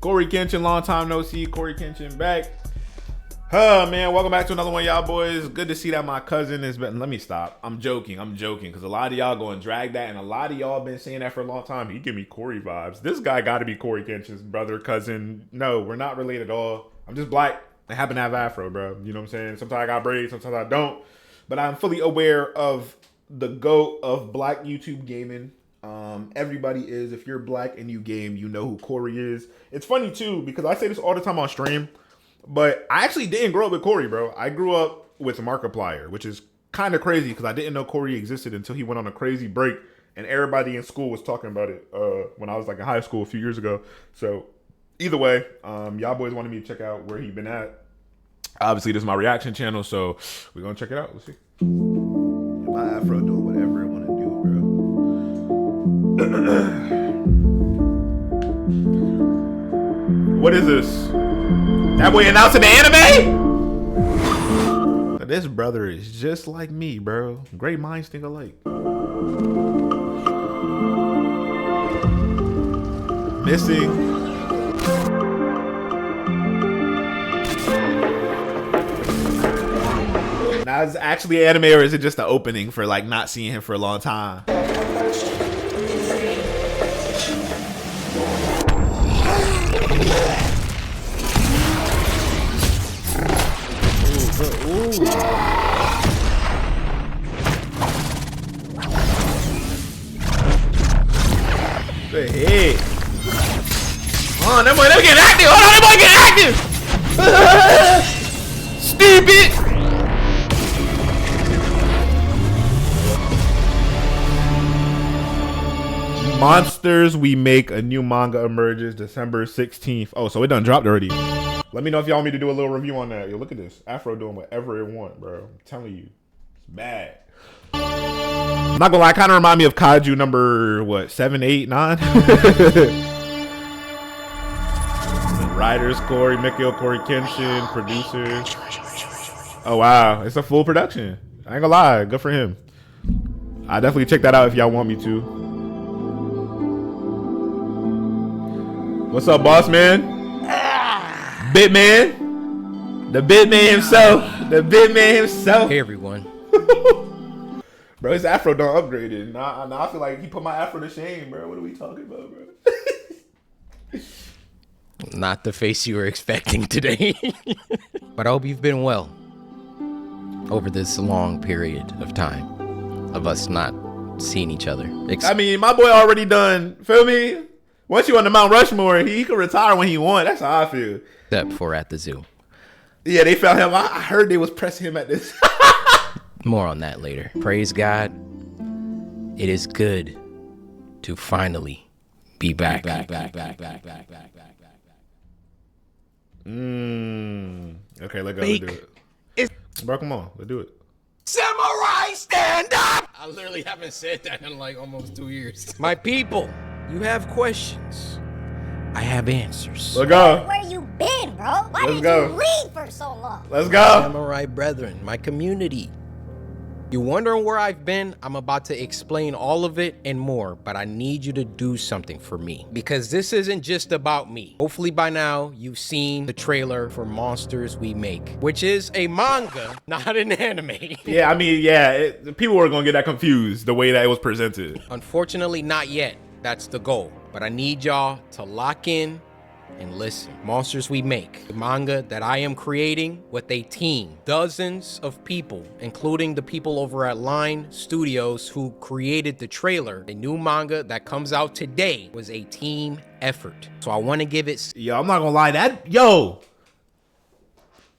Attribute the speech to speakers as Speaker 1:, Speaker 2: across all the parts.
Speaker 1: CoryKenshin, long time no see. CoryKenshin back. Man, welcome back to another one, y'all boys. Good to see that my cousin is been. Let me stop. I'm joking, because a lot of y'all go and drag that, and a lot of y'all been saying that for a long time. He give me Cory vibes. This guy got to be CoryKenshin's brother, cousin. No, we're not related at all. I'm just black. I happen to have afro, bro. You know what I'm saying? Sometimes I got braids, sometimes I don't. But I'm fully aware of the GOAT of black YouTube gaming. Everybody is. If you're black and you game, you know who Cory is. It's funny too, because I say this all the time on stream, but I actually didn't grow up with Cory, bro. I grew up with Markiplier, which is kind of crazy because I didn't know Cory existed until he went on a crazy break, and everybody in school was talking about it when I was like in high school a few years ago. So either way, y'all boys wanted me to check out where he been at. Obviously, this is my reaction channel, so we're gonna check it out. Let's see. My afro doing whatever it want to do, bro. What is this? That boy announcing the anime? This brother is just like me, bro. Great minds think alike. Missing. Now, is it actually anime, or is it just the opening for like not seeing him for a long time? The head. Oh, that boy, they getting active. Hold on, that boy getting active. Stupid. Monsters We Make, a new manga emerges December 16th. Oh, so it done dropped already. Let me know if y'all want me to do a little review on that. Yo, look at this. Afro doing whatever it want, bro. I'm telling you. It's bad. I'm not gonna lie, kind of remind me of Kaiju number, what, 7, 8, 9? Writers, Cory, Mikio, CoryKenshin, producer. Oh, wow. It's a full production. I ain't gonna lie. Good for him. I definitely check that out if y'all want me to. What's up, boss man? Bitman. The Bitman himself. The Bitman himself.
Speaker 2: Hey, everyone.
Speaker 1: Bro, his afro done upgraded. Nah, I feel like he put my afro to shame, bro. What are we talking about, bro?
Speaker 2: Not the face you were expecting today. But I hope you've been well over this long period of time of us not seeing each other.
Speaker 1: I mean, my boy already done, feel me? Once you on the Mount Rushmore, he can retire when he want. That's how I feel.
Speaker 2: Except for at the zoo.
Speaker 1: Yeah, they found him. I heard they was pressing him at this.
Speaker 2: More on that later. Praise God. It is good to finally be back.
Speaker 1: Okay, let's go. Let's do it. Bro, come on. Let's do it.
Speaker 2: Samurai, stand up! I literally haven't said that in like almost 2 years. My people, you have questions. I have answers.
Speaker 1: Let's go.
Speaker 3: Where you been, bro? Why
Speaker 1: Let's
Speaker 3: did
Speaker 1: go.
Speaker 3: you leave for so long?
Speaker 1: Let's go.
Speaker 2: Samurai brethren, my community. You wondering where I've been? I'm about to explain all of it and more, but I need you to do something for me because this isn't just about me. Hopefully by now you've seen the trailer for Monsters We Make, which is a manga, not an anime.
Speaker 1: Yeah, I mean, yeah, people were going to get that confused the way that it was presented.
Speaker 2: Unfortunately, not yet. That's the goal. But I need y'all to lock in and listen. Monsters We Make, the manga that I am creating with a team, dozens of people, including the people over at Line Studios who created the trailer. A new manga that comes out today was a team effort. So I want to give it.
Speaker 1: Yo, I'm not gonna lie,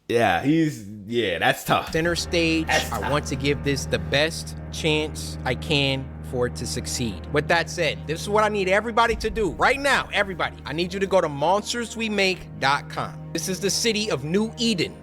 Speaker 1: yeah, that's tough.
Speaker 2: Center stage. I want to give this the best chance I can for it to succeed. With that said, this is what I need everybody to do right now. Everybody, I need you to go to monsterswemake.com. This is the city of New Eden,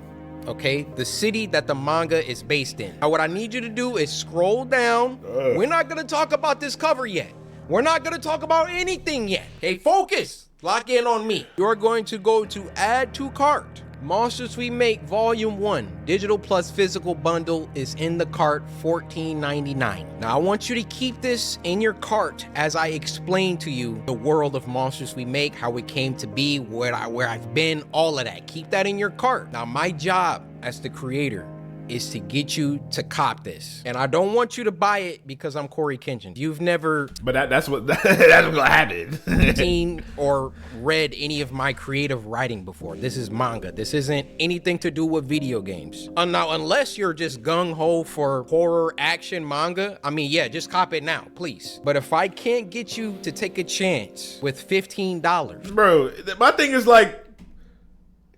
Speaker 2: okay? The city that the manga is based in. Now, what I need you to do is scroll down. We're not gonna talk about this cover yet. We're not gonna talk about anything yet. Okay, focus. Lock in on me. You're going to go to add to cart. Monsters We Make Volume 1, digital plus physical bundle is in the cart, $14.99. Now, I want you to keep this in your cart as I explain to you the world of Monsters We Make, how it came to be, where I've been, all of that. Keep that in your cart. Now, my job as the creator is to get you to cop this. And I don't want you to buy it because I'm CoryKenshin. You've never
Speaker 1: that's what that's what's gonna happen.
Speaker 2: seen or read any of my creative writing before. This is manga. This isn't anything to do with video games. Now, unless you're just gung-ho for horror action manga, I mean, yeah, just cop it now, please. But if I can't get you to take a chance with $15,
Speaker 1: Bro, my thing is like,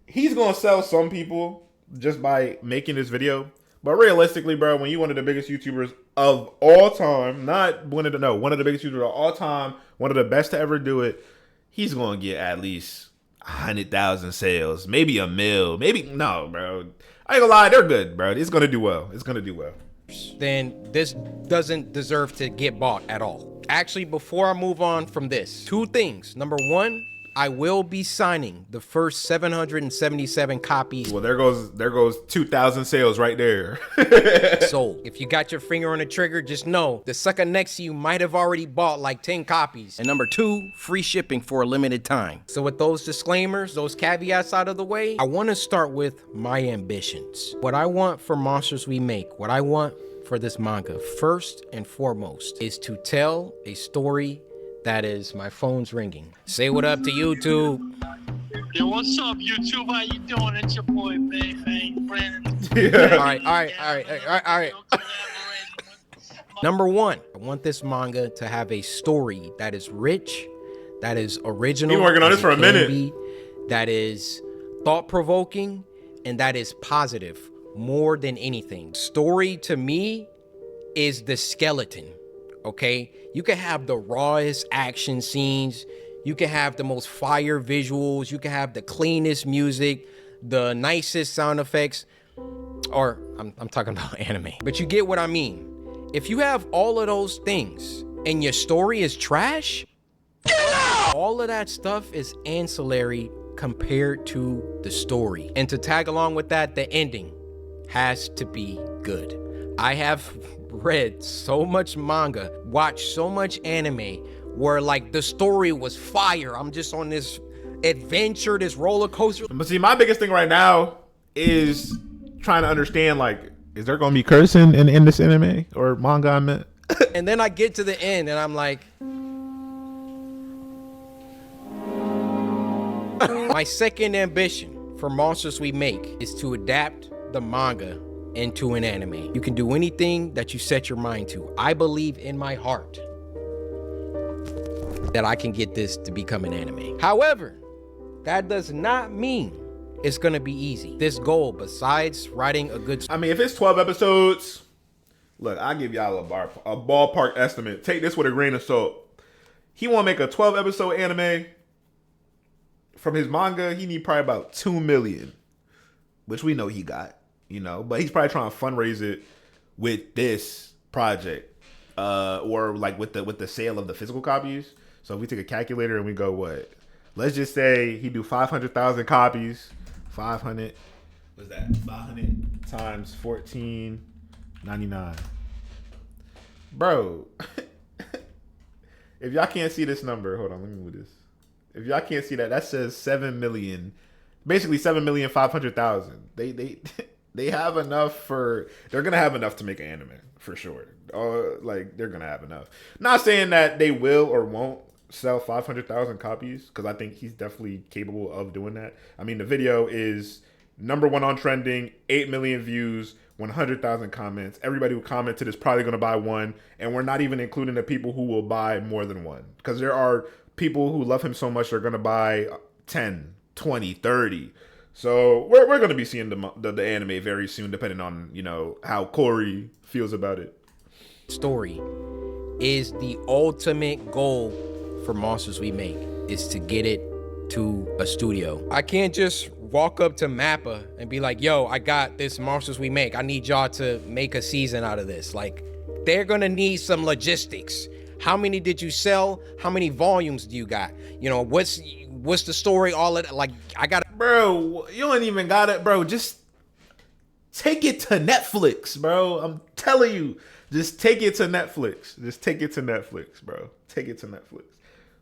Speaker 1: he's gonna sell some people just by making this video, but realistically, bro, when you one of the biggest YouTubers of all time, not one of the biggest YouTubers of all time, one of the best to ever do it, he's gonna get at least 100,000 sales, maybe a mil, maybe no, bro. I ain't gonna lie, they're good, bro. It's gonna do well. It's gonna do well.
Speaker 2: then this doesn't deserve to get bought at all. Actually, before I move on from this, two things. Number one, I will be signing the first 777 copies
Speaker 1: Well, there goes 2,000 sales right there.
Speaker 2: sold. If you got your finger on the trigger, just know the sucker next to you might have already bought like 10 copies. And number two, free shipping for a limited time. So with those disclaimers, those caveats out of the way, I want to start with my ambitions. What I want for Monsters We Make, what I want for this manga, first and foremost, is to tell a story that is, my phone's ringing. Say what up to YouTube.
Speaker 4: Yo, what's up, YouTube? How you doing? It's your boy, Bang Brandon.
Speaker 1: Yeah.
Speaker 2: All right. Number one, I want this manga to have a story that is rich, that is original.
Speaker 1: Been working on this for a minute.
Speaker 2: That is thought-provoking, and that is positive more than anything. Story to me is the skeleton, okay? You can have the rawest action scenes, you can have the most fire visuals, you can have the cleanest music, the nicest sound effects, or I'm talking about anime. But you get what I mean. If you have all of those things and your story is trash, all of that stuff is ancillary compared to the story. And to tag along with that, the ending has to be good. I have read so much manga, watched so much anime where like the story was fire. I'm just on this adventure, this roller coaster.
Speaker 1: But see, my biggest thing right now is trying to understand, like, is there gonna be cursing in this anime or manga I meant?
Speaker 2: And then I get to the end and I'm like, my second ambition for Monsters We Make is to adapt the manga into an anime. You can do anything that you set your mind to. I believe in my heart that I can get this to become an anime. However, that does not mean it's gonna be easy. This goal, besides writing a good
Speaker 1: I mean, if it's 12 episodes, look, I'll give y'all a ballpark estimate. Take this with a grain of salt. He want to make a 12 episode anime. From his manga, he need probably about 2 million, which we know he got. You know, but he's probably trying to fundraise it with this project, or like with the sale of the physical copies. So if we take a calculator and we go, what? Let's just say he do 500,000 copies. 500. What's that? 500 times 14.99. Bro, if y'all can't see this number, hold on, let me move this. If y'all can't see that, that says 7 million, basically 7,500,000. They have enough they're going to have enough to make an anime for sure. Like they're going to have enough. Not saying that they will or won't sell 500,000 copies, because I think he's definitely capable of doing that. I mean, the video is #1 on trending, 8 million views, 100,000 comments. Everybody who commented is probably going to buy one, and we're not even including the people who will buy more than one, because there are people who love him so much they're going to buy 10, 20, 30. So we're going to be seeing the anime very soon, depending on, you know, how Cory feels about it.
Speaker 2: story is the ultimate goal for Monsters We Make, is to get it to a studio. I can't just walk up to Mappa and be like, yo, I got this Monsters We Make. I need y'all to make a season out of this. Like, they're gonna need some logistics. How many did you sell? How many volumes do you got? You know, what's the story, all of that. Like, I got to.
Speaker 1: Bro, you don't even got it, bro. Just take it to Netflix, bro. I'm telling you. Just take it to Netflix. Just take it to Netflix, bro. Take it to Netflix.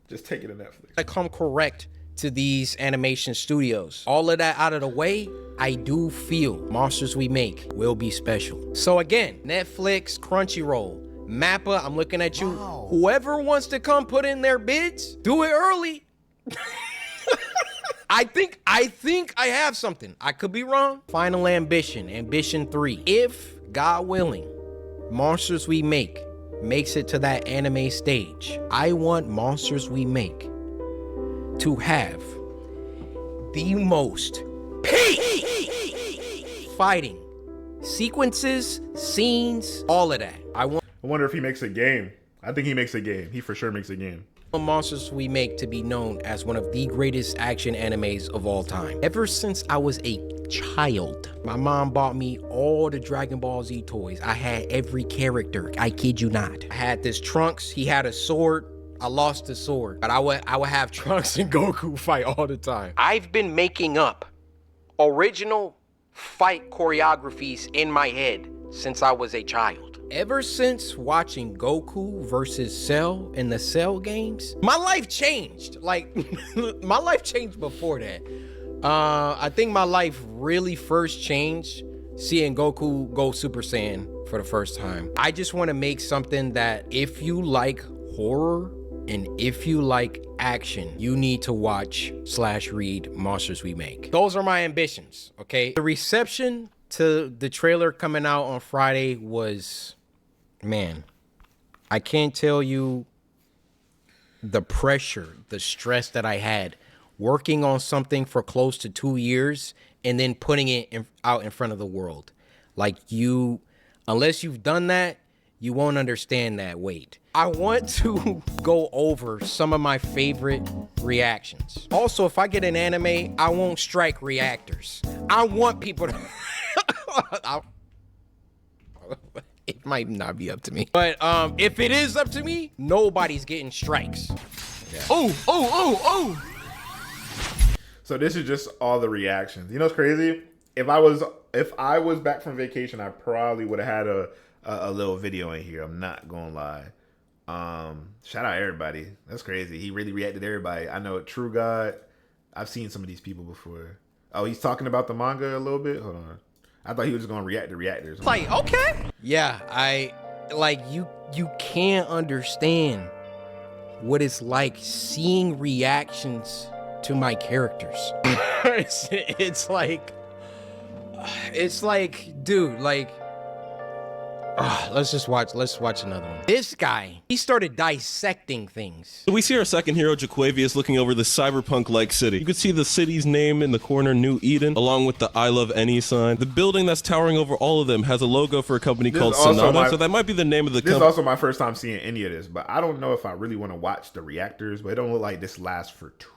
Speaker 1: Just take it to Netflix.
Speaker 2: I come correct to these animation studios. All of that out of the way, I do feel Monsters We Make will be special. So again, Netflix, Crunchyroll, Mappa, I'm looking at you. Wow. Whoever wants to come put in their bids, do it early. I think I have something. I could be wrong. Final Ambition, Ambition 3. If, God willing, Monsters We Make makes it to that anime stage, I want Monsters We Make to have the most peak fighting sequences, scenes, all of that. I
Speaker 1: wonder if he makes a game. I think he makes a game. He for sure makes a game.
Speaker 2: Monsters We Make to be known as one of the greatest action animes of all time. Ever since I was a child, my mom bought me all the Dragon Ball Z toys. I had every character. I kid you not. I had this Trunks. He had a sword. I lost the sword, but I would have Trunks and Goku fight all the time. I've been making up original fight choreographies in my head since I was a child. Ever since watching Goku versus Cell in the Cell games, my life changed. Like, my life changed before that. I think my life really first changed seeing Goku go Super Saiyan for the first time. I just want to make something that if you like horror and if you like action, you need to watch / read Monsters We Make. Those are my ambitions, okay? The reception to the trailer coming out on Friday was, man, I can't tell you the pressure, the stress that I had working on something for close to 2 years and then putting it out in front of the world. Like, unless you've done that, you won't understand that weight. I want to go over some of my favorite reactions. Also, if I get an anime, I won't strike reactors. I want people to... It might not be up to me. But if it is up to me, nobody's getting strikes. Yeah. Oh.
Speaker 1: So this is just all the reactions. You know what's crazy? If I was back from vacation, I probably would have had a little video in here. I'm not gonna lie. Shout out everybody. That's crazy. He really reacted to everybody. I know True God. I've seen some of these people before. Oh, he's talking about the manga a little bit. Hold on. I thought he was just gonna react to reactors.
Speaker 2: Like, okay. Yeah, you can't understand what it's like seeing reactions to my characters. it's like, dude, like, let's watch another one. This guy, he started dissecting things.
Speaker 5: So we see our second hero, Jaquavius, looking over this cyberpunk-like city. You can see the city's name in the corner, New Eden, along with the I Love Any sign. The building that's towering over all of them has a logo for a company called Sonata, so that might be the name of the company.
Speaker 1: This is also my first time seeing any of this, but I don't know if I really want to watch the reactors, but it don't look like this lasts for too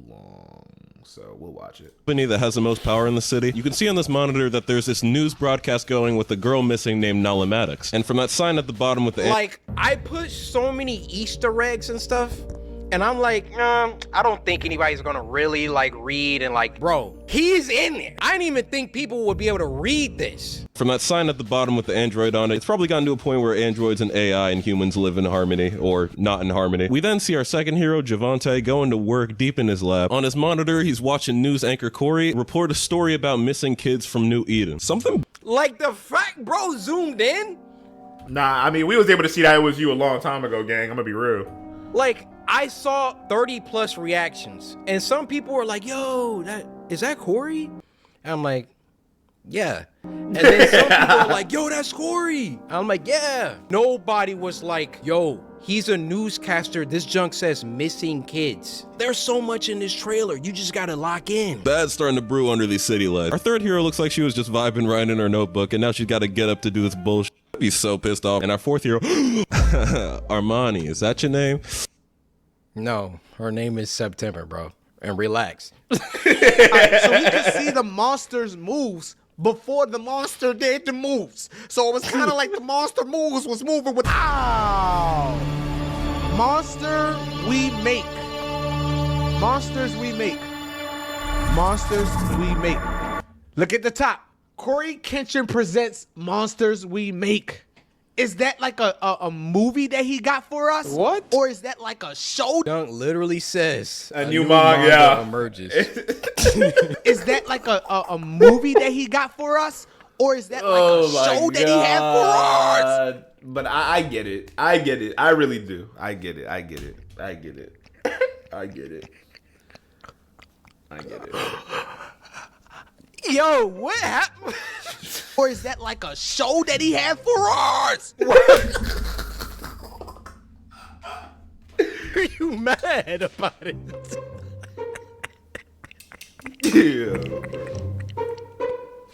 Speaker 1: long. So we'll watch it.
Speaker 5: Company that has the most power in the city. You can see on this monitor that there's this news broadcast going with a girl missing named Nalamatics. And from that sign at the bottom with the...
Speaker 2: Like, I put so many Easter eggs and stuff, and I'm like, I don't think anybody's gonna really, like, read and, like, bro, he's in there. I didn't even think people would be able to read this.
Speaker 5: From that sign at the bottom with the android on it, it's probably gotten to a point where androids and AI and humans live in harmony, or not in harmony. We then see our second hero, Javante, going to work deep in his lab. On his monitor, he's watching news anchor Cory report a story about missing kids from New Eden. Something...
Speaker 2: Like, the fact bro zoomed in?
Speaker 1: Nah, I mean, we was able to see that it was you a long time ago, gang. I'm gonna be real.
Speaker 2: Like, I saw 30+ reactions, and some people were like, yo, is that Cory? And I'm like, yeah. And then some people were like, yo, that's Cory. I'm like, yeah. Nobody was like, yo, he's a newscaster. This junk says missing kids. There's so much in this trailer. You just gotta lock in.
Speaker 5: Bad's starting to brew under these city lights. Our third hero looks like she was just vibing right in her notebook, and now she's got to get up to do this bullshit. I'd be so pissed off. And our fourth hero, Armani, is that your name?
Speaker 2: No, her name is September, bro. And relax.
Speaker 6: Right, so we can see the monster's moves before the monster did the moves. So it was kind of like the monster moves was moving with... Ow! Monster We Make. Monsters we make. Monsters we make. Look at the top. CoryKenshin presents Monsters We Make. Is that like a movie that he got for us?
Speaker 2: What?
Speaker 6: Or is that like a show?
Speaker 2: Dunk literally says
Speaker 1: A new manga
Speaker 2: emerges.
Speaker 6: Is that like a movie that he got for us? Or is that like a show that he had for us?
Speaker 1: But I get it. I get it. I really do. I get it. I get it. I get it. I get it. I get it.
Speaker 2: Yo, what happened?
Speaker 6: Or is that like a show that he had for us?
Speaker 2: Are you mad about it?
Speaker 1: Yeah.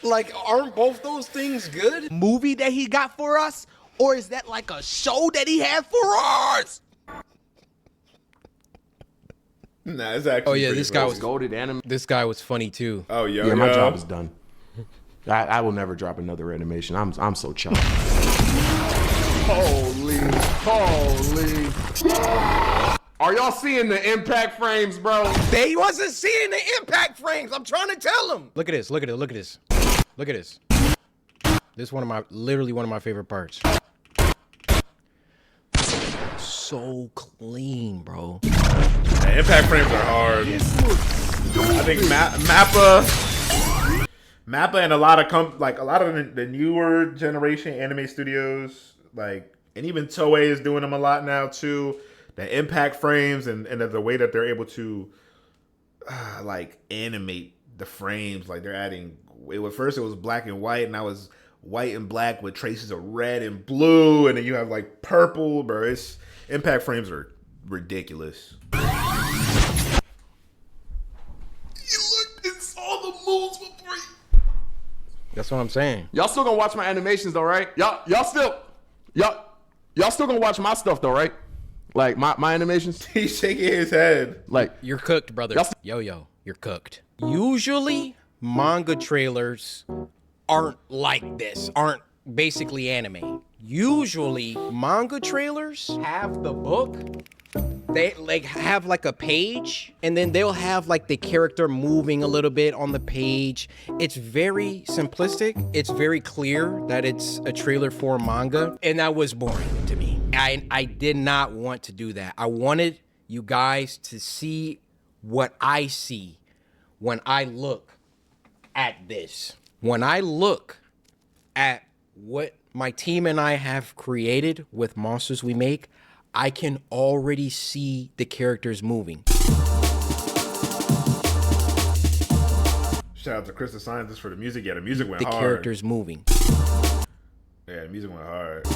Speaker 2: Like, aren't both those things good?
Speaker 6: Movie that he got for us? Or is that like a show that he had for us?
Speaker 1: Nah, it's actually.
Speaker 2: Oh yeah,
Speaker 1: pretty
Speaker 2: this guy
Speaker 1: funny.
Speaker 2: was
Speaker 7: Goated anime.
Speaker 2: this guy was funny too.
Speaker 1: Oh yo.
Speaker 7: Yeah, my
Speaker 1: yo.
Speaker 7: job is done. I will never drop another animation. I'm so chuffed. Holy. Are y'all seeing the impact frames, bro?
Speaker 2: They wasn't seeing the impact frames. I'm trying to tell him. Look at this. Look at it. Look at this. Look at this. This is literally one of my favorite parts. So clean, bro.
Speaker 1: The impact frames are hard. I think Mappa and a lot of the newer generation anime studios, like, and even Toei is doing them a lot now too. The impact frames and the way that they're able to like animate the frames, like they're adding. First it was black and white, and now it's white and black with traces of red and blue, and then you have like purple, bro. It's impact frames are ridiculous.
Speaker 7: You looked and saw the moves before you.
Speaker 2: That's what I'm saying.
Speaker 7: Y'all still gonna watch my animations though, right? Y'all still gonna watch my stuff though, right? Like my animations.
Speaker 1: He's shaking his head.
Speaker 7: Like
Speaker 2: You're cooked, brother. Yo, you're cooked. Usually, manga trailers aren't like this, aren't basically anime. Usually, manga trailers have the book. They like have like a page, and then they'll have like the character moving a little bit on the page. It's very simplistic. It's very clear that it's a trailer for manga, and that was boring to me. I did not want to do that. I wanted you guys to see what I see when I look at this. When I look at what my team and I have created with Monsters We Make, I can already see the characters moving.
Speaker 1: Shout out to Chris the Scientist for the music. Yeah, the music went
Speaker 2: The
Speaker 1: hard.
Speaker 2: characters moving.
Speaker 1: Yeah, the music went hard.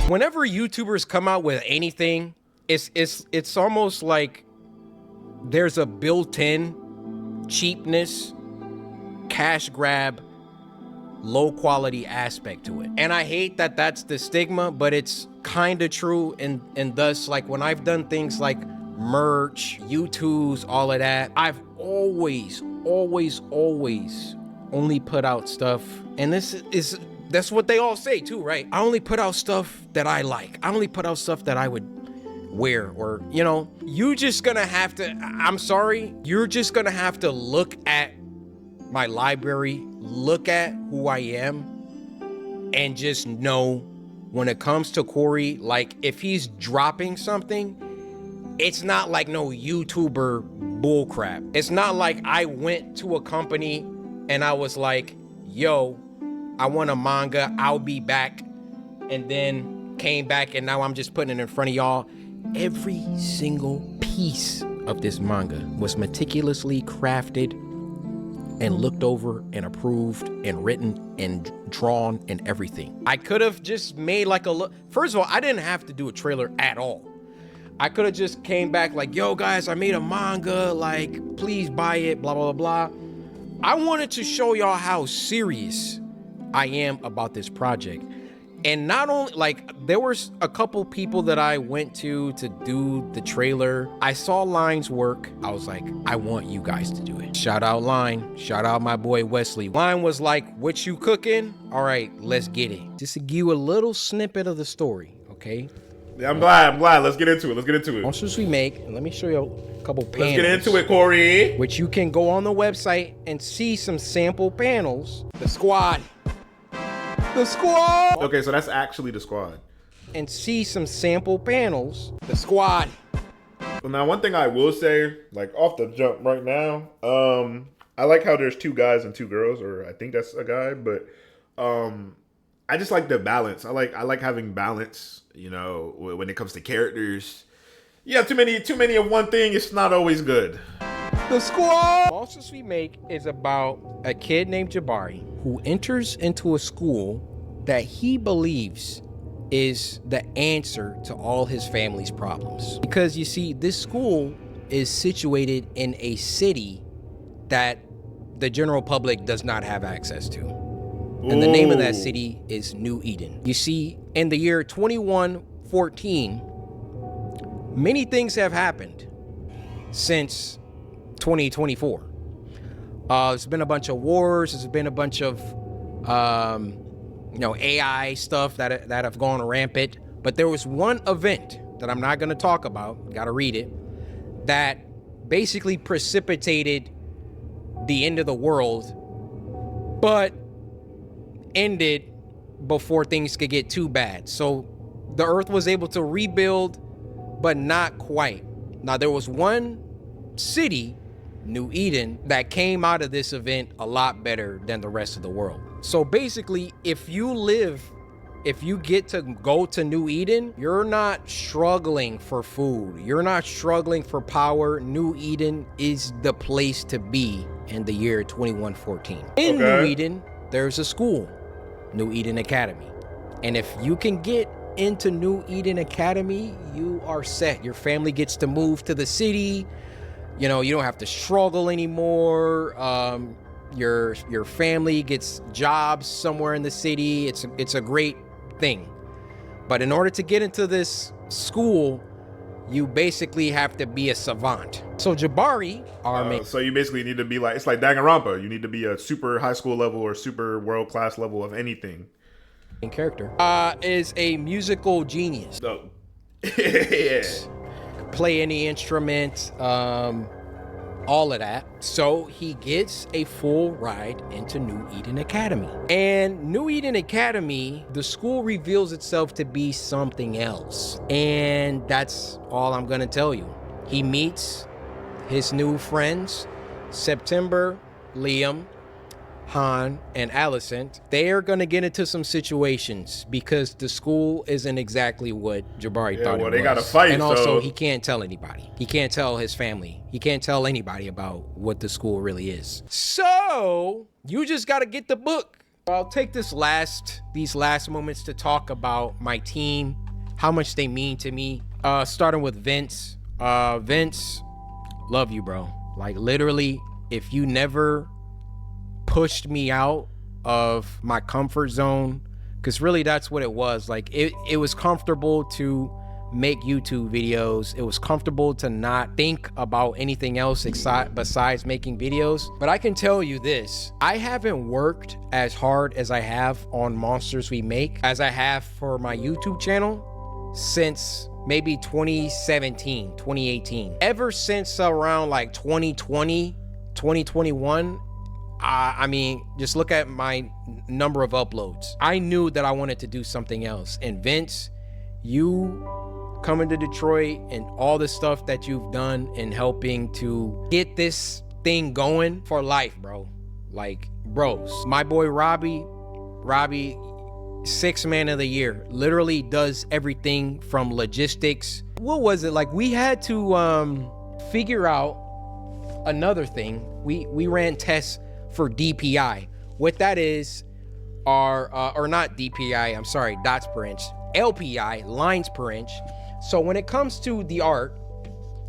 Speaker 2: Whenever YouTubers come out with anything, it's almost like there's a built-in cheapness, cash grab, low quality aspect to it. And I hate that that's the stigma, but it's kind of true. And thus, like when I've done things like merch, YouTubes, all of that, I've always only put out stuff. And that's what they all say too, right? I only put out stuff that I like. I only put out stuff that I would wear, or, you know, you just gonna have to, I'm sorry, you're just gonna have to look at my library, look at who I am, and just know when it comes to Cory, like if he's dropping something, it's not like no YouTuber bullcrap. It's not like I went to a company and I was like, yo, I want a manga, I'll be back, and then came back and now I'm just putting it in front of y'all. Every single piece of this manga was meticulously crafted and looked over and approved and written and drawn and everything. I could have just made like a look. First of all, I didn't have to do a trailer at all. I could have just came back like, yo guys, I made a manga, like please buy it, blah, blah, blah, blah. I wanted to show y'all how serious I am about this project. And not only, like, there was a couple people that I went to do the trailer. I saw Line's work. I was like, I want you guys to do it. Shout out Line. Shout out my boy Wesley. Line was like, what you cooking? All right, let's get it. Just to give you a little snippet of the story. okay?
Speaker 1: Yeah, I'm glad. Let's get into it.
Speaker 2: Monsters We Make. And let me show you a couple panels.
Speaker 1: Let's get into it, Corey.
Speaker 2: Which you can go on the website and see some sample panels. The squad.
Speaker 1: Okay, so that's actually the squad.
Speaker 2: And see some sample panels. The squad.
Speaker 1: Well, now one thing I will say, like off the jump right now, I like how there's 2 guys and 2 girls, or I think that's a guy, but I just like the balance. I like having balance, you know, when it comes to characters. Yeah, too many of one thing, it's not always good.
Speaker 2: The squad. Monsters We Make is about a kid named Jabari who enters into a school that he believes is the answer to all his family's problems. Because you see, this school is situated in a city that the general public does not have access to. And the name of that city is New Eden. You see, in the year 2114, many things have happened since 2024. There's been a bunch of wars. There's been a bunch of, AI stuff that have gone rampant. But there was one event that I'm not going to talk about. Got to read it. That basically precipitated the end of the world, but ended before things could get too bad. So the earth was able to rebuild, but not quite. Now there was one city, New Eden, that came out of this event a lot better than the rest of the world. So basically, if you get to go to New Eden, you're not struggling for food. You're not struggling for power. New Eden is the place to be in the year 2114. In New Eden, there's a school, New Eden Academy. And if you can get into New Eden Academy, you are set. Your family gets to move to the city. You know, you don't have to struggle anymore. Your family gets jobs somewhere in the city. It's a great thing. But in order to get into this school, you basically have to be a savant. So Jabari,
Speaker 1: so you basically need to be like, it's like Danganronpa. You need to be a super high school level or super world class level of anything.
Speaker 2: Character is a musical genius.
Speaker 1: So, yeah.
Speaker 2: Play any instrument, all of that. So he gets a full ride into New Eden Academy. And New Eden Academy, the school reveals itself to be something else. And that's all I'm gonna tell you. He meets his new friends, September, Liam, Han, and Allison. They are gonna get into some situations because the school isn't exactly what Jabari thought it was.
Speaker 1: They gotta fight.
Speaker 2: And also, he can't tell anybody. He can't tell his family. He can't tell anybody about what the school really is. So you just gotta get the book. I'll take these last moments to talk about my team, how much they mean to me. Starting with Vince. Vince, love you, bro. Like literally, if you never pushed me out of my comfort zone, because really that's what it was. Like it was comfortable to make YouTube videos. It was comfortable to not think about anything else besides making videos. But I can tell you this, I haven't worked as hard as I have on Monsters We Make as I have for my YouTube channel since maybe 2017, 2018. Ever since around like 2020, 2021, I mean, just look at my number of uploads. I knew that I wanted to do something else. And Vince, you coming to Detroit and all the stuff that you've done in helping to get this thing going for life, bro. Like, bros. My boy Robbie, 6th man of the year, literally does everything from logistics. What was it? Like, we had to figure out another thing. We ran tests for DPI. What that is are, or not DPI, I'm sorry, dots per inch, LPI, lines per inch. So when it comes to the art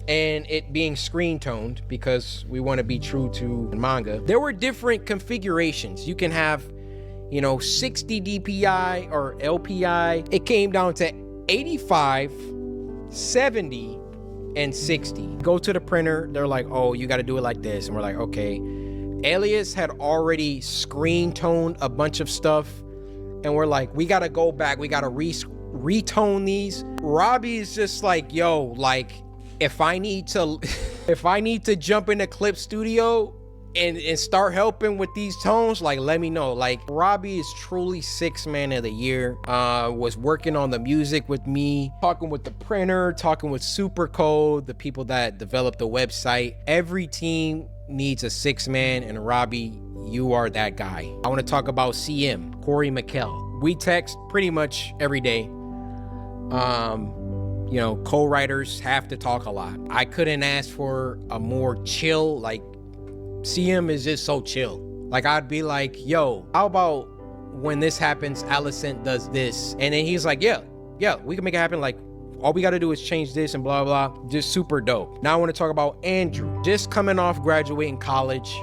Speaker 2: and it being screen toned, because we want to be true to manga, there were different configurations. You can have, 60 DPI or LPI. It came down to 85, 70, and 60. Go to the printer, they're like, oh, you got to do it like this. And we're like, okay. Alias had already screen toned a bunch of stuff, and we're like, we got to go back, we got to retone these. Robbie is just like, yo, like if I need to jump in the clip studio and start helping with these tones, like let me know. Like Robbie is truly 6th man of the year. Was working on the music with me, talking with the printer, talking with Supercode, the people that developed the website. Every team needs a 6th man, and Robbie, you are that guy. I want to talk about CM, Corey McKell. We text pretty much every day. You know, co-writers have to talk a lot. I couldn't ask for a more chill, like CM is just so chill. Like I'd be like, yo, how about when this happens, Alicent does this? And then he's like, yeah, we can make it happen. Like all we got to do is change this and blah, blah. Just super dope. Now I want to talk about Andrew. Just coming off graduating college,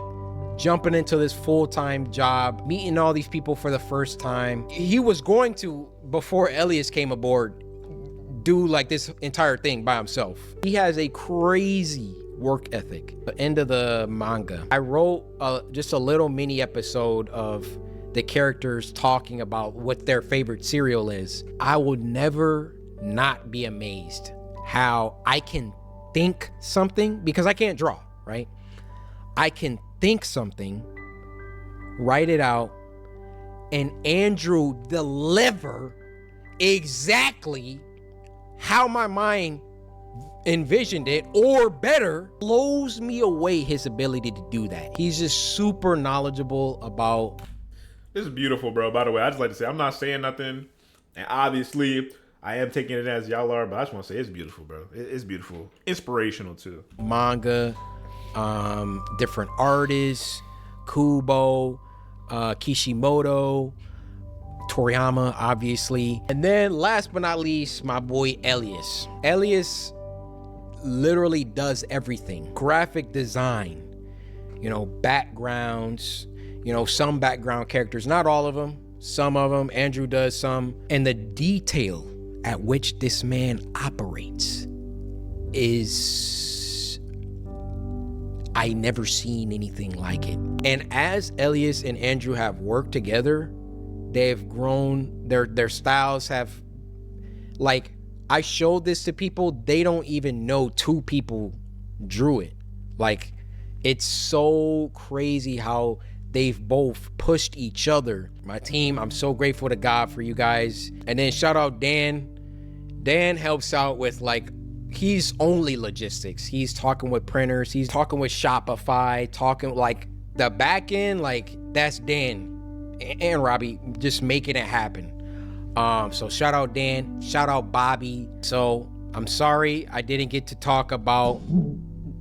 Speaker 2: jumping into this full-time job, meeting all these people for the first time. He was going to, before Elias came aboard, do like this entire thing by himself. He has a crazy work ethic. The end of the manga, I wrote just a little mini episode of the characters talking about what their favorite cereal is. I would never not be amazed how I can think something, because I can't draw, right? I can think something, write it out, and Andrew deliver exactly how my mind envisioned it, or better. Blows me away his ability to do that. He's just super knowledgeable about.
Speaker 1: This is beautiful, bro. By the way, I just like to say I'm not saying nothing, and obviously I am taking it as y'all are, but I just want to say it's beautiful, bro. It's beautiful, inspirational too.
Speaker 2: Manga, different artists, Kubo, Kishimoto, Toriyama, obviously. And then last but not least, my boy Elias. Elias literally does everything. Graphic design, you know, backgrounds, you know, some background characters, not all of them, some of them. Andrew does some. And the detail at which this man operates is, I never seen anything like it. And as Elias and Andrew have worked together, they've grown, their styles have, like, I showed this to people, they don't even know 2 people drew it. Like, it's so crazy how they've both pushed each other. My team, I'm so grateful to God for you guys. And then shout out Dan. Dan helps out with, like, he's only logistics. He's talking with printers, he's talking with Shopify, talking like the back end, like that's Dan and Robbie just making it happen. So shout out Dan, shout out Bobby. So I'm sorry I didn't get to talk about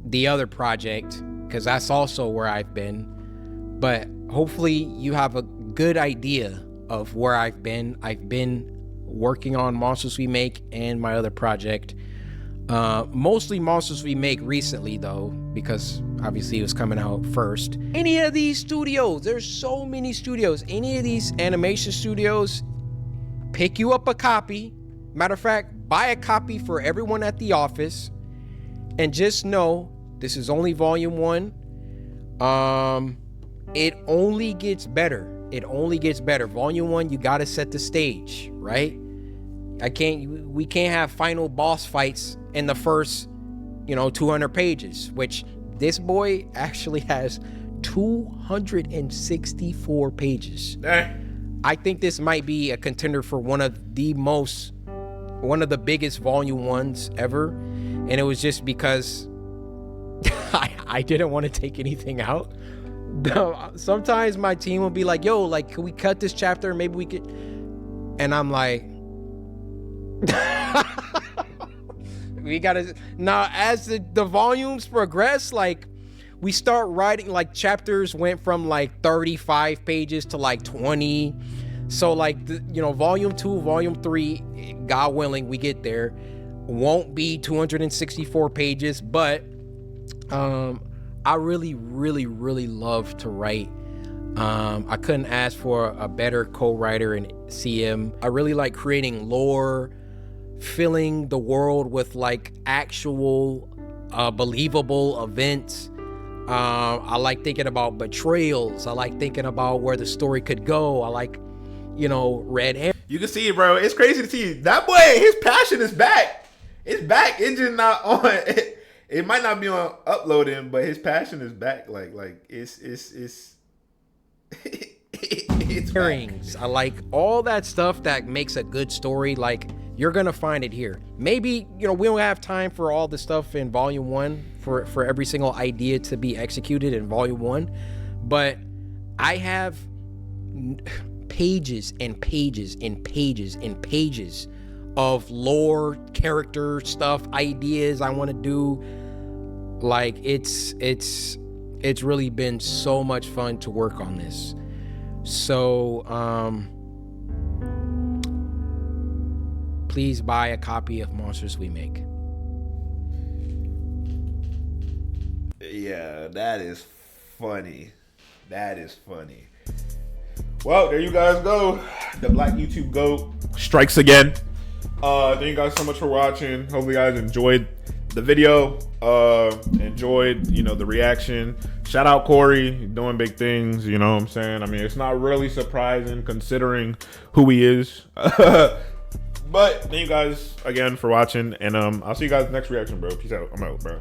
Speaker 2: the other project, because that's also where I've been, but hopefully you have a good idea of where I've been. I've been working on Monsters We Make and my other project. Mostly Monsters We Make recently though, because obviously it was coming out first. Any of these studios, there's so many studios, any of these animation studios, pick you up a copy. Matter of fact, buy a copy for everyone at the office, and just know this is only volume 1. It only gets better. It only gets better. Volume 1, you gotta set the stage, right? We can't have final boss fights in the first, 200 pages, which this boy actually has 264 pages. I think this might be a contender for one of the biggest volume 1s ever. And it was just because I didn't want to take anything out. Sometimes my team will be like, yo, like, can we cut this chapter? Maybe we could. And I'm like, we gotta. Now, as the volumes progress, like, we start writing, like, chapters went from like 35 pages to like 20. So like, volume 2, volume 3, God willing, we get there, won't be 264 pages, but I really, really, really love to write. I couldn't ask for a better co-writer in CM. I really like creating lore, filling the world with like actual believable events. I like thinking about betrayals. I like thinking about where the story could go. I like you know, red hair.
Speaker 1: You can see it, bro. It's crazy to see that boy. His passion is back. It's back. It's just not on. It might not be on uploading, but his passion is back. Like it's it's
Speaker 2: Earrings. I like all that stuff that makes a good story. Like, you're gonna find it here. Maybe, you know, we don't have time for all the stuff in volume 1 for every single idea to be executed in volume 1, but I have pages and pages and pages and pages of lore, character stuff, ideas I want to do. Like, it's really been so much fun to work on this. So please buy a copy of Monsters We Make.
Speaker 1: Yeah, that is funny. That is funny. Well, there you guys go. The Black YouTube GOAT strikes again. Thank you guys so much for watching. Hopefully you guys enjoyed the video. Enjoyed, you know, the reaction. Shout out Cory, he's doing big things, you know what I'm saying? I mean, it's not really surprising considering who he is. But thank you guys again for watching, and I'll see you guys next reaction, bro. Peace out. I'm out, bro.